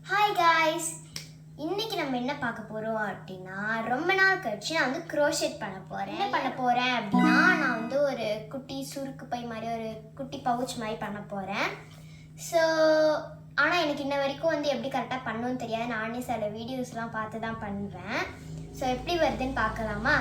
Hi guys, இன்னைக்கு நம்ம என்ன பார்க்க போகிறோம் அப்படின்னா, ரொம்ப நாள் கழிச்சு நான் வந்து க்ரோஷெட் பண்ண போகிறேன். என்ன பண்ண போகிறேன் அப்படின்னா, நான் வந்து ஒரு குட்டி சுருக்கு பை மாதிரி ஒரு குட்டி பவுச் மாதிரி பண்ண போகிறேன். ஸோ ஆனால் எனக்கு இன்ன வரைக்கும் வந்து எப்படி கரெக்டாக பண்ணணும்னு தெரியாது. நானே சில வீடியோஸ்லாம் பார்த்து தான் பண்ணுறேன். ஸோ எப்படி வருதுன்னு பார்க்கலாமா?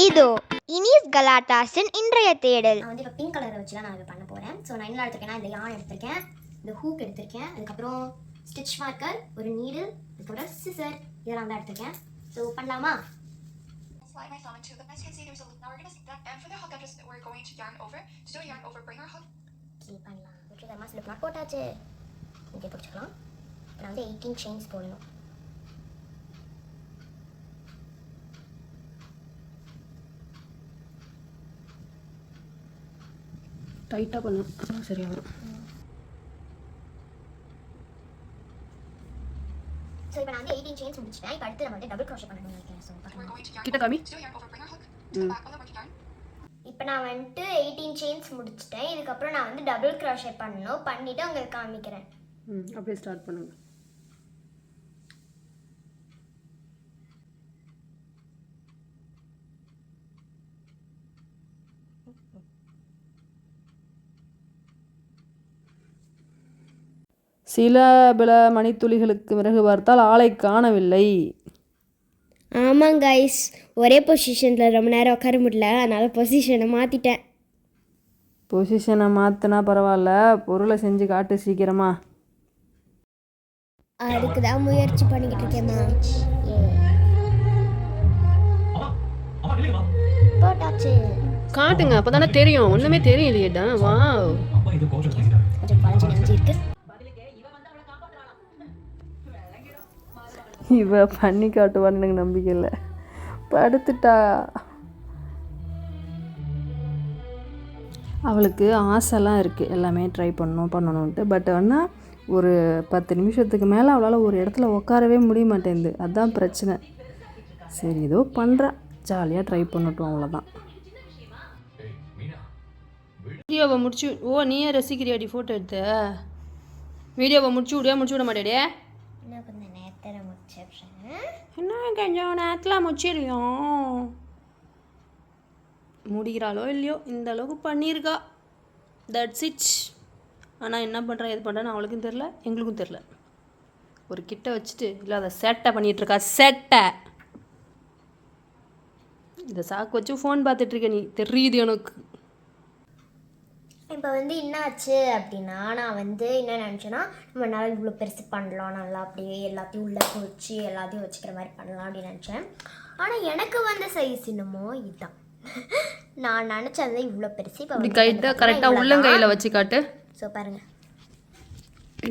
இதோ இனிஸ் கலாட்டாஸின் இன்றைய தேடல். நான் வந்து இப்போ பிங்க் கலரை வச்சுலாம் நான் இதை பண்ண போகிறேன். ஸோ நான் என்ன எடுத்திருக்கேன்னா, இந்த யான் எடுத்திருக்கேன், இந்த ஹூக் எடுத்திருக்கேன், அதுக்கப்புறம் ஸ்டிச் மார்க்கர், ஒரு நீடில், அதுக்கப்புறம் சிசர், இதெல்லாம் தான் எடுத்திருக்கேன். ஸோ பண்ணலாமா? Slide my thumb into the best concealers. Now we're gonna stick that, and for the hook edges, we're going to yarn over. To do yarn over, bring our hook. Okay, பண்ணலாம். Okay, தரமா slip not போட்டாச்சு. இங்கே பிடிச்சிக்கலாம். நான் வந்து 18 chains போடணும். டைட்டாக பண்ணணும், சரியா வரும். ஸோ இப்போ நான் வந்து 18 செயின்ஸ் முடிச்சிட்டேன். இப்போ அடுத்து நம்ம வந்து டபுள் க்ரோஷே பண்ணணும்னு நினைக்கிறேன். ஸோ We're பண்ணலாம். going to yarn Kita over. kami? To do yarn over, bring our hook to the back of the working yarn. இப்போ நான் வந்துட்டு 18 செயின்ஸ் முடிச்சிட்டேன். இதுக்கப்புறம் நான் வந்து டபுள் க்ரோஷே பண்ணணும். பண்ணிவிட்டு உங்களுக்கு காமிக்கிறேன். அப்படியே ஸ்டார்ட் பண்ணுங்க. சில பல மணித்துளிகளுக்கு பிறகு பார்த்தால் ஆளை காணவில்லை. ஆமாம் கைஸ், ஒரே பொசிஷனில் ரொம்ப நேரம் உட்கார முடியல, அதனால் பொசிஷனை மாற்றிட்டேன். பொசிஷனை மாற்றினா பரவாயில்ல, பொருளை செஞ்சு காட்டு சீக்கிரமா. அதுக்கு தான் முயற்சி பண்ணிக்கிட்டு இருக்கேம்மா. போட்டாச்சு. காட்டுங்க, அப்போ தானே தெரியும். ஒன்றுமே தெரியலையேடா. வா, கொஞ்சம் பழஞ்சு நெஞ்சு இருக்கு. இவ பண்ணி காட்டுவான்னு எனக்கு நம்பிக்கை இல்லை. படுத்துட்டா. அவளுக்கு ஆசைலாம் இருக்குது, எல்லாமே ட்ரை பண்ணணுன்ட்டு. பட் ஆனால் ஒரு 10 நிமிஷத்துக்கு மேலே அவளால் ஒரு இடத்துல உட்காரவே முடிய மாட்டேங்குது. அதுதான் பிரச்சனை. சரி, ஏதோ பண்ணுறா, ஜாலியாக ட்ரை பண்ணட்டும், அவ்வளோதான். வீடியோவை முடிச்சு நீயே ரசிக்கிறியாடி? ஃபோட்டோ எடுத்து வீடியோவை முடிச்சு விட மாட்டேடே. இன்னும் கொஞ்சம் நேரத்தில் முடிச்சிடுறேன். என்ன கொஞ்சம் நேரத்தில் முடிச்சிடலாம். முடிகிறாளோ இல்லையோ, இந்த அளவுக்கு பண்ணியிருக்கா. That's it. ஆனால் என்ன பண்ணுறேன் எது பண்ணுறேன்னு அவளுக்கும் தெரில, எங்களுக்கும் தெரில. ஒரு கிட்ட வச்சுட்டு இல்லாத சேட்டை பண்ணிகிட்ருக்கா. சேட்டை. இதை சாக்கு வச்சு ஃபோன் பார்த்துட்ருக்க நீ, தெரியுது எனக்கு. இப்போ வந்து என்ன ஆச்சு அப்படின்னா, நான் வந்து என்ன நினச்சேன்னா, நம்ம நல்லா இவ்வளோ பெருசு பண்ணலாம், நல்லா அப்படியே எல்லாத்தையும் உள்ளே வச்சு எல்லாத்தையும் வச்சுக்கிற மாதிரி பண்ணலாம் அப்படின்னு நினச்சேன். ஆனால் எனக்கு வந்த சைஸ் என்னமோ இதுதான். நான் நினச்சது இவ்வளோ பெருசு. இப்போ இப்படி கைட்டை கரெக்டாக உள்ளங்கையில் வச்சு காட்டு. ஸோ பாருங்கள்,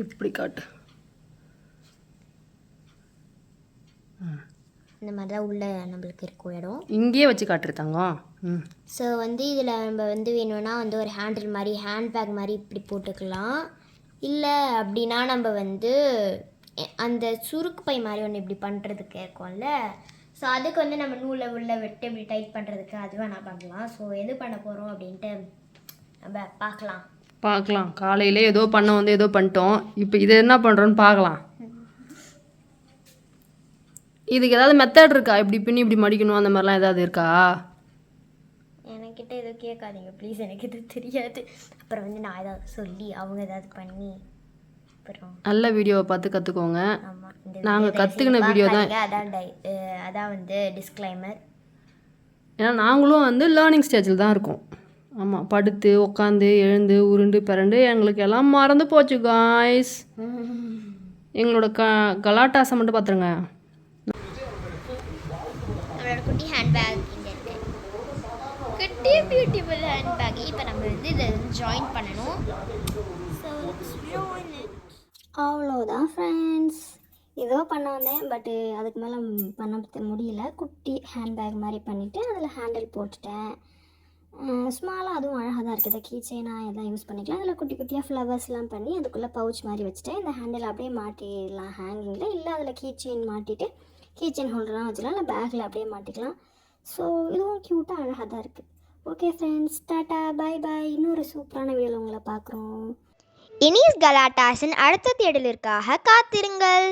இப்படி காட்டு. இந்த மாதிரி தான் உள்ள நம்மளுக்கு இருக்கும் இடம். இங்கேயே வச்சு காட்டுருத்தாங்க. ஸோ வந்து இதில் நம்ம வந்து வேணும்னா வந்து ஒரு ஹேண்டில் மாதிரி, ஹேண்ட்பேக் மாதிரி இப்படி போட்டுக்கலாம். இல்லை அப்படின்னா நம்ம வந்து அந்த சுருக்கு பை மாதிரி ஒன்று இப்படி பண்ணுறதுக்கு இருக்கும்ல, ஸோ அதுக்கு வந்து நம்ம நூலை உள்ள விட்டு இப்படி டைட் பண்ணுறதுக்கு அது வேணால் பண்ணலாம். ஸோ எது பண்ண போகிறோம் அப்படின்ட்டு நம்ம பார்க்கலாம். காலையில் ஏதோ ஏதோ பண்ணிட்டோம். இப்போ இதை என்ன பண்ணுறோன்னு பார்க்கலாம். இதுக்கு ஏதாவது மெத்தட் இருக்கா? இப்படி பின்னி இப்படி மடிக்கணும், அந்த மாதிரிலாம் ஏதாவது இருக்கா? என்கிட்ட எதுவும் கேட்காதீங்க ப்ளீஸ், எனக்கு இது தெரியாது. அப்புறம் வந்து நான் ஏதாவது சொல்லி அவங்க ஏதாவது பண்ணி அப்புறம் நல்ல வீடியோவை பார்த்து கற்றுக்கோங்க. ஆமாம், நாங்கள் கற்றுக்கின வீடியோ தான். அதான் வந்து டிஸ்க்ளைமர். ஏன்னா நாங்களும் வந்து லேர்னிங் ஸ்டேஜில் தான் இருக்கோம். ஆமாம், படுத்து உட்காந்து எழுந்து உருண்டு பிறண்டு எங்களுக்கு எல்லாம் மறந்து போச்சு காய்ஸ். எங்களோட கலாட்டாசை மட்டும் பார்த்துருங்க. நம்மளோட குட்டி ஹேண்ட்பேக் இங்கே இருக்கு, குட்டி பியூட்டிஃபுல் ஹேண்ட்பேக். இப்போ நம்ம வந்து இதை ஜாயின் பண்ணணும். ஸோ அவ்வளோதான் ஃப்ரெண்ட்ஸ், ஏதோ பண்ண வந்தேன். பட்டு அதுக்கு மேலே பண்ண முடியல. குட்டி ஹேண்ட்பேக் மாதிரி பண்ணிவிட்டு அதில் ஹேண்டில் போட்டுட்டேன். ஸ்மாலாக அதுவும் அழகாக தான் இருக்குது. கீ செயினாக எல்லாம் யூஸ் பண்ணிக்கலாம். அதில் குட்டி குட்டியாக ஃப்ளவர்ஸ்லாம் பண்ணி அதுக்குள்ளே பவுச் மாதிரி வச்சுட்டேன். இந்த ஹேண்டில் அப்படியே மாட்டிடலாம் ஹேங்கிங்கில், இல்லை அதில் கீ செயின் மாட்டிட்டு கீ செயின் ஹோல்டர்லாம் வச்சுக்கலாம், இல்லை பேக்கில் அப்படியே மாட்டிக்கலாம். ஸோ இதுவும் க்யூட்டாக அழகாக தான் இருக்குது. Okay friends, tata bye bye. இன்னொரு சூப்பரான வீடியோவில் உங்களை பார்க்குறோம். இனிஸ் கலாட்டாஸின் அடுத்த தேடலிற்காக காத்திருங்கள்.